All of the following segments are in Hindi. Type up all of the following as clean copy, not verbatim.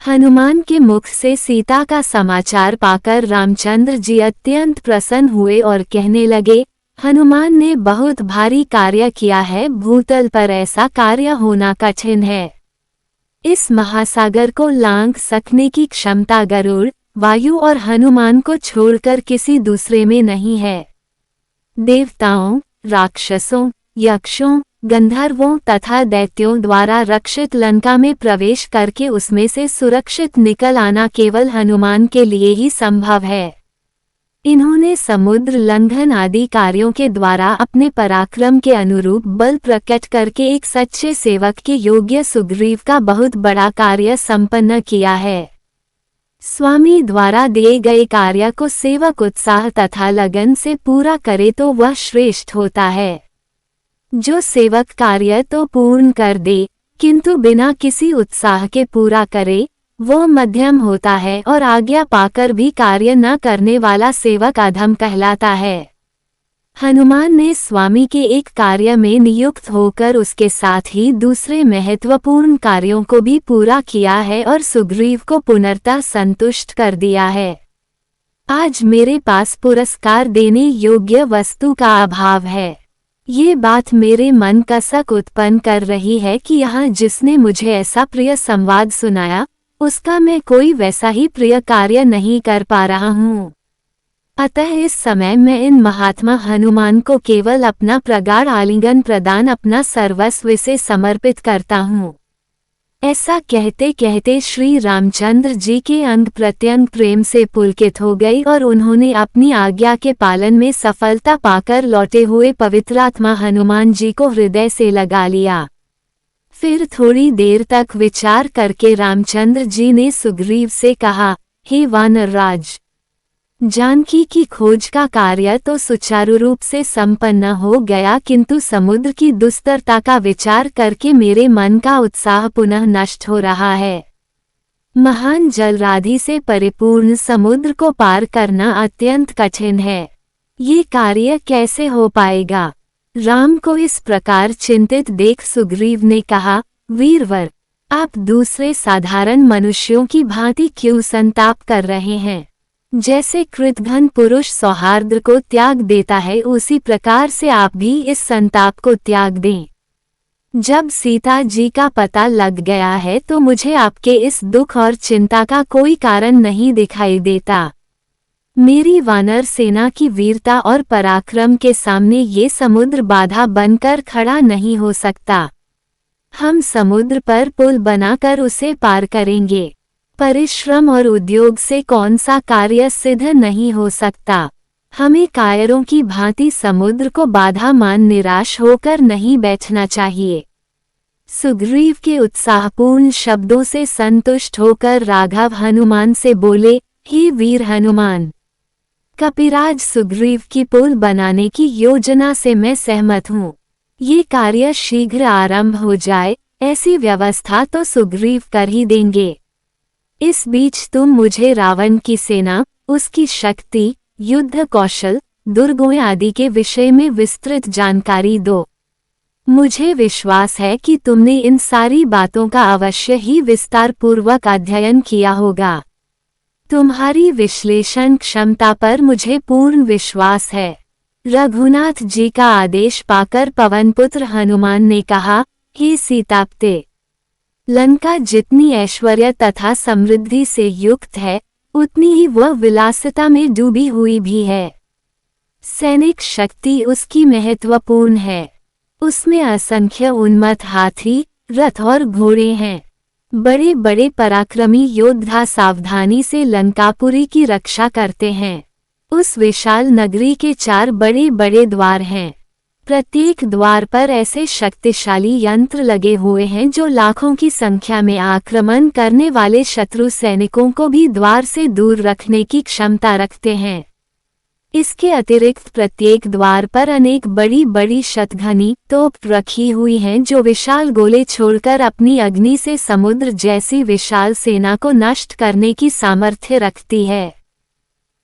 हनुमान के मुख से सीता का समाचार पाकर रामचंद्र जी अत्यंत प्रसन्न हुए और कहने लगे, हनुमान ने बहुत भारी कार्य किया है, भूतल पर ऐसा कार्य होना कठिन है। इस महासागर को लांघ सकने की क्षमता गरुड़, वायु और हनुमान को छोड़कर किसी दूसरे में नहीं है। देवताओं, राक्षसों, यक्षों, गंधर्वों तथा दैत्यों द्वारा रक्षित लंका में प्रवेश करके उसमें से सुरक्षित निकल आना केवल हनुमान के लिए ही संभव है। इन्होंने समुद्र लंघन आदि कार्यों के द्वारा अपने पराक्रम के अनुरूप बल प्रकट करके एक सच्चे सेवक के योग्य सुग्रीव का बहुत बड़ा कार्य संपन्न किया है। स्वामी द्वारा दिए गए कार्य को सेवक उत्साह तथा लगन से पूरा करे तो वह श्रेष्ठ होता है। जो सेवक कार्य तो पूर्ण कर दे किंतु बिना किसी उत्साह के पूरा करे, वो मध्यम होता है और आज्ञा पाकर भी कार्य न करने वाला सेवक अधम कहलाता है। हनुमान ने स्वामी के एक कार्य में नियुक्त होकर उसके साथ ही दूसरे महत्वपूर्ण कार्यों को भी पूरा किया है और सुग्रीव को पुनर्तः संतुष्ट कर दिया है। आज मेरे पास पुरस्कार देने योग्य वस्तु का अभाव है। ये बात मेरे मन कसक उत्पन्न कर रही है कि यहाँ जिसने मुझे ऐसा प्रिय संवाद सुनाया, उसका मैं कोई वैसा ही प्रिय कार्य नहीं कर पा रहा हूँ। अतः इस समय मैं इन महात्मा हनुमान को केवल अपना प्रगाढ़ आलिंगन प्रदान अपना सर्वस्व से समर्पित करता हूँ। ऐसा कहते कहते श्री रामचंद्र जी के अंग प्रत्यंग प्रेम से पुलकित हो गई और उन्होंने अपनी आज्ञा के पालन में सफलता पाकर लौटे हुए पवित्रात्मा हनुमान जी को हृदय से लगा लिया। फिर थोड़ी देर तक विचार करके रामचंद्र जी ने सुग्रीव से कहा, हे वानर राज, जानकी की खोज का कार्य तो सुचारू रूप से संपन्न हो गया, किंतु समुद्र की दुस्तरता का विचार करके मेरे मन का उत्साह पुनः नष्ट हो रहा है। महान जलराधि से परिपूर्ण समुद्र को पार करना अत्यंत कठिन है। ये कार्य कैसे हो पाएगा? राम को इस प्रकार चिंतित देख सुग्रीव ने कहा, वीरवर, आप दूसरे साधारण मनुष्यों की भांति क्यों संताप कर रहे हैं? जैसे कृतघ्न पुरुष सौहार्द को त्याग देता है, उसी प्रकार से आप भी इस संताप को त्याग दें। जब सीता जी का पता लग गया है तो मुझे आपके इस दुख और चिंता का कोई कारण नहीं दिखाई देता। मेरी वानर सेना की वीरता और पराक्रम के सामने ये समुद्र बाधा बनकर खड़ा नहीं हो सकता। हम समुद्र पर पुल बनाकर उसे पार करेंगे। परिश्रम और उद्योग से कौन सा कार्य सिद्ध नहीं हो सकता। हमें कायरों की भांति समुद्र को बाधा मान निराश होकर नहीं बैठना चाहिए। सुग्रीव के उत्साहपूर्ण शब्दों से संतुष्ट होकर राघव हनुमान से बोले, हे वीर हनुमान, कपिराज सुग्रीव की पुल बनाने की योजना से मैं सहमत हूँ। ये कार्य शीघ्र आरंभ हो जाए, ऐसी व्यवस्था तो सुग्रीव कर ही देंगे। इस बीच तुम मुझे रावण की सेना, उसकी शक्ति, युद्ध कौशल, दुर्गों आदि के विषय में विस्तृत जानकारी दो। मुझे विश्वास है कि तुमने इन सारी बातों का अवश्य ही विस्तार पूर्वक अध्ययन किया होगा। तुम्हारी विश्लेषण क्षमता पर मुझे पूर्ण विश्वास है। रघुनाथ जी का आदेश पाकर पवनपुत्र हनुमान ने कहा, हे सीतापते, लंका जितनी ऐश्वर्य तथा समृद्धि से युक्त है, उतनी ही वह विलासिता में डूबी हुई भी है। सैनिक शक्ति उसकी महत्वपूर्ण है। उसमें असंख्य उन्मत्त हाथी, रथ और घोड़े हैं। बड़े बड़े पराक्रमी योद्धा सावधानी से लंकापुरी की रक्षा करते हैं। उस विशाल नगरी के 4 बड़े बड़े द्वार हैं। प्रत्येक द्वार पर ऐसे शक्तिशाली यंत्र लगे हुए हैं जो लाखों की संख्या में आक्रमण करने वाले शत्रु सैनिकों को भी द्वार से दूर रखने की क्षमता रखते हैं। इसके अतिरिक्त प्रत्येक द्वार पर अनेक बड़ी बड़ी शतघनी तोप रखी हुई हैं जो विशाल गोले छोड़कर अपनी अग्नि से समुद्र जैसी विशाल सेना को नष्ट करने की सामर्थ्य रखती है।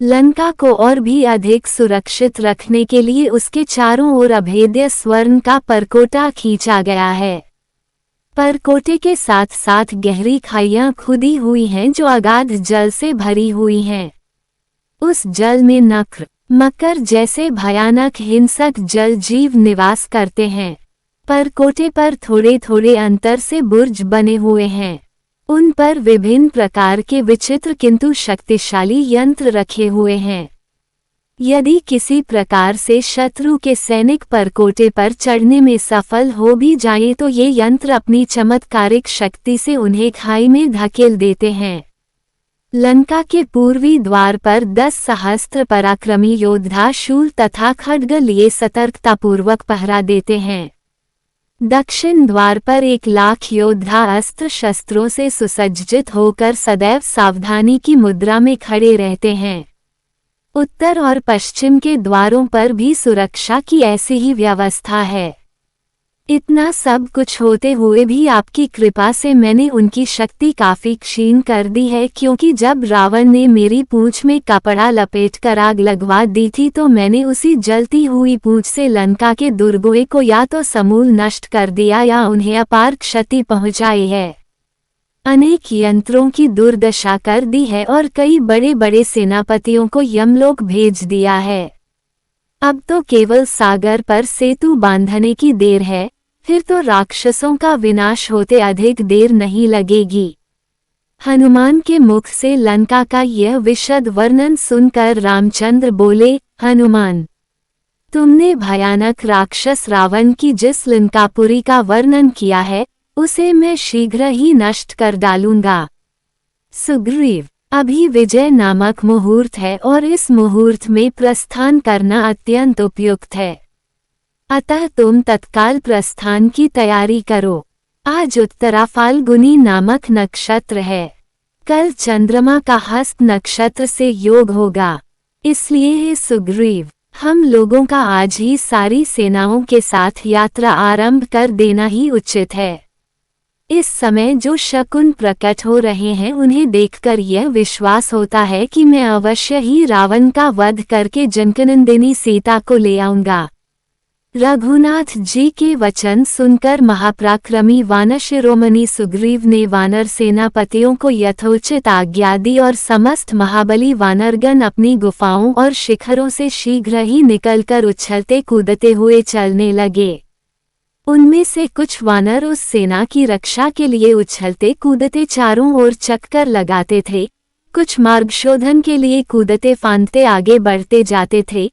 लंका को और भी अधिक सुरक्षित रखने के लिए उसके चारों ओर अभेद्य स्वर्ण का परकोटा खींचा गया है। परकोटे के साथ साथ गहरी खाइयां खुदी हुई हैं जो अगाध जल से भरी हुई हैं। उस जल में नक्र, मकर जैसे भयानक हिंसक जल जीव निवास करते हैं। परकोटे पर थोड़े थोड़े अंतर से बुर्ज बने हुए हैं। उन पर विभिन्न प्रकार के विचित्र किंतु शक्तिशाली यंत्र रखे हुए हैं। यदि किसी प्रकार से शत्रु के सैनिक परकोटे पर चढ़ने में सफल हो भी जाएं तो ये यंत्र अपनी चमत्कारिक शक्ति से उन्हें खाई में धकेल देते हैं। लंका के पूर्वी द्वार पर 10 सहस्त्र पराक्रमी योद्धा शूल तथा खड्ग लिए सतर्कतापूर्वक पहरा देते हैं। दक्षिण द्वार पर 1 लाख योद्धा अस्त्र शस्त्रों से सुसज्जित होकर सदैव सावधानी की मुद्रा में खड़े रहते हैं। उत्तर और पश्चिम के द्वारों पर भी सुरक्षा की ऐसी ही व्यवस्था है। इतना सब कुछ होते हुए भी आपकी कृपा से मैंने उनकी शक्ति काफी क्षीण कर दी है, क्योंकि जब रावण ने मेरी पूंछ में कपड़ा लपेटकर आग लगवा दी थी तो मैंने उसी जलती हुई पूंछ से लंका के दुर्गों को या तो समूल नष्ट कर दिया या उन्हें अपार क्षति पहुंचाई है। अनेक यंत्रों की दुर्दशा कर दी है और कई बड़े बड़े सेनापतियों को यमलोक भेज दिया है। अब तो केवल सागर पर सेतु बांधने की देर है, फिर तो राक्षसों का विनाश होते अधिक देर नहीं लगेगी। हनुमान के मुख से लंका का यह विशद वर्णन सुनकर रामचंद्र बोले, हनुमान, तुमने भयानक राक्षस रावण की जिस लंकापुरी का वर्णन किया है उसे मैं शीघ्र ही नष्ट कर डालूंगा। सुग्रीव, अभी विजय नामक मुहूर्त है और इस मुहूर्त में प्रस्थान करना अत्यंत उपयुक्त है। अतः तुम तत्काल प्रस्थान की तैयारी करो। आज उत्तरा फाल्गुनी नामक नक्षत्र है। कल चंद्रमा का हस्त नक्षत्र से योग होगा। इसलिए हे सुग्रीव, हम लोगों का आज ही सारी सेनाओं के साथ यात्रा आरंभ कर देना ही उचित है। इस समय जो शकुन प्रकट हो रहे हैं उन्हें देखकर यह विश्वास होता है कि मैं अवश्य ही रावण का वध करके जनकनंदिनी सीता को ले आऊंगा। रघुनाथ जी के वचन सुनकर महापराक्रमी वानर शिरोमणि सुग्रीव ने वानर सेनापतियों को यथोचित आज्ञा दी और समस्त महाबली वानरगण अपनी गुफाओं और शिखरों से शीघ्र ही निकलकर उछलते कूदते हुए चलने लगे। उनमें से कुछ वानर उस सेना की रक्षा के लिए उछलते कूदते चारों ओर चक्कर लगाते थे, कुछ मार्गशोधन के लिए कूदते फांदते आगे बढ़ते जाते थे,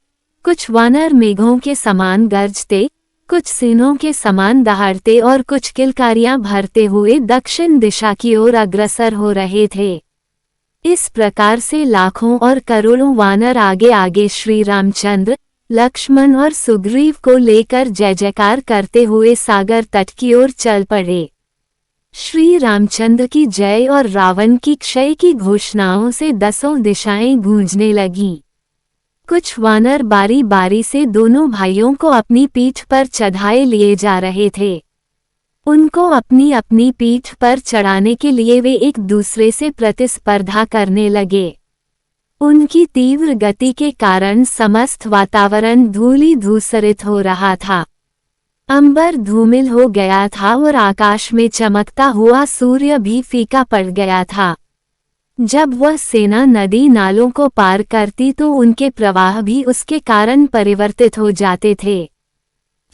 कुछ वानर मेघों के समान गरजते, कुछ सिंहों के समान दहाड़ते और कुछ किलकारियां भरते हुए दक्षिण दिशा की ओर अग्रसर हो रहे थे। इस प्रकार से लाखों और करोड़ों वानर आगे आगे श्री रामचंद्र, लक्ष्मण और सुग्रीव को लेकर जय जयकार करते हुए सागर तट की ओर चल पड़े। श्री रामचंद्र की जय और रावण की क्षय की घोषणाओं से 10 दिशाएं गूंजने लगीं। कुछ वानर बारी बारी से दोनों भाइयों को अपनी पीठ पर चढ़ाए लिए जा रहे थे। उनको अपनी अपनी पीठ पर चढ़ाने के लिए वे एक दूसरे से प्रतिस्पर्धा करने लगे। उनकी तीव्र गति के कारण समस्त वातावरण धूली धूसरित हो रहा था। अंबर धूमिल हो गया था और आकाश में चमकता हुआ सूर्य भी फीका पड़ गया था। जब वह सेना नदी नालों को पार करती तो उनके प्रवाह भी उसके कारण परिवर्तित हो जाते थे।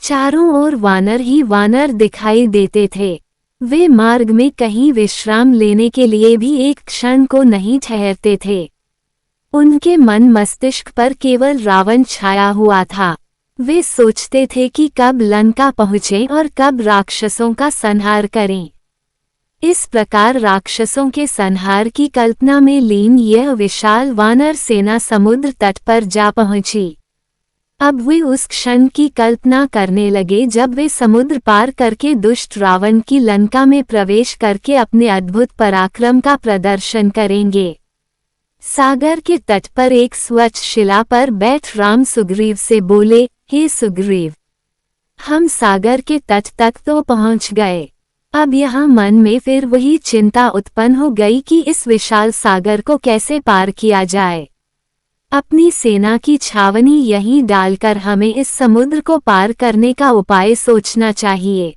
चारों ओर वानर ही वानर दिखाई देते थे। वे मार्ग में कहीं विश्राम लेने के लिए भी एक क्षण को नहीं ठहरते थे। उनके मन मस्तिष्क पर केवल रावण छाया हुआ था। वे सोचते थे कि कब लंका पहुँचें और कब राक्षसों का संहार करें। इस प्रकार राक्षसों के संहार की कल्पना में लीन यह विशाल वानर सेना समुद्र तट पर जा पहुंची। अब वे उस क्षण की कल्पना करने लगे जब वे समुद्र पार करके दुष्ट रावण की लंका में प्रवेश करके अपने अद्भुत पराक्रम का प्रदर्शन करेंगे। सागर के तट पर एक स्वच्छ शिला पर बैठ राम सुग्रीव से बोले, हे सुग्रीव, हम सागर के तट तक तो पहुंच गए। अब यहाँ मन में फिर वही चिंता उत्पन्न हो गई कि इस विशाल सागर को कैसे पार किया जाए। अपनी सेना की छावनी यहीं डालकर हमें इस समुद्र को पार करने का उपाय सोचना चाहिए।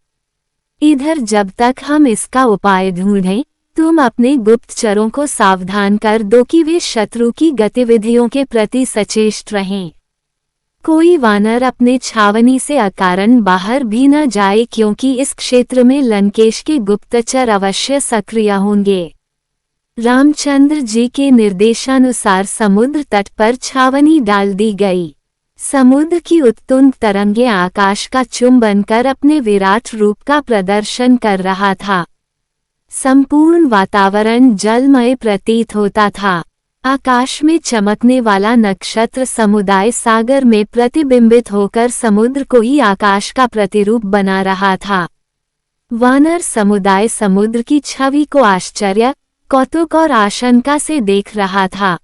इधर जब तक हम इसका उपाय ढूंढें, तुम अपने गुप्तचरों को सावधान कर दो कि वे शत्रु की गतिविधियों के प्रति सचेष्ट रहें। कोई वानर अपने छावनी से अकारण बाहर भी न जाए, क्योंकि इस क्षेत्र में लंकेश के गुप्तचर अवश्य सक्रिय होंगे। रामचंद्र जी के निर्देशानुसार समुद्र तट पर छावनी डाल दी गई। समुद्र की उत्तुंग तरंगें आकाश का चुंबन कर अपने विराट रूप का प्रदर्शन कर रहा था। संपूर्ण वातावरण जलमय प्रतीत होता था। आकाश में चमकने वाला नक्षत्र समुदाय सागर में प्रतिबिंबित होकर समुद्र को ही आकाश का प्रतिरूप बना रहा था। वानर समुदाय समुद्र की छवि को आश्चर्य, कौतुक और आशंका से देख रहा था।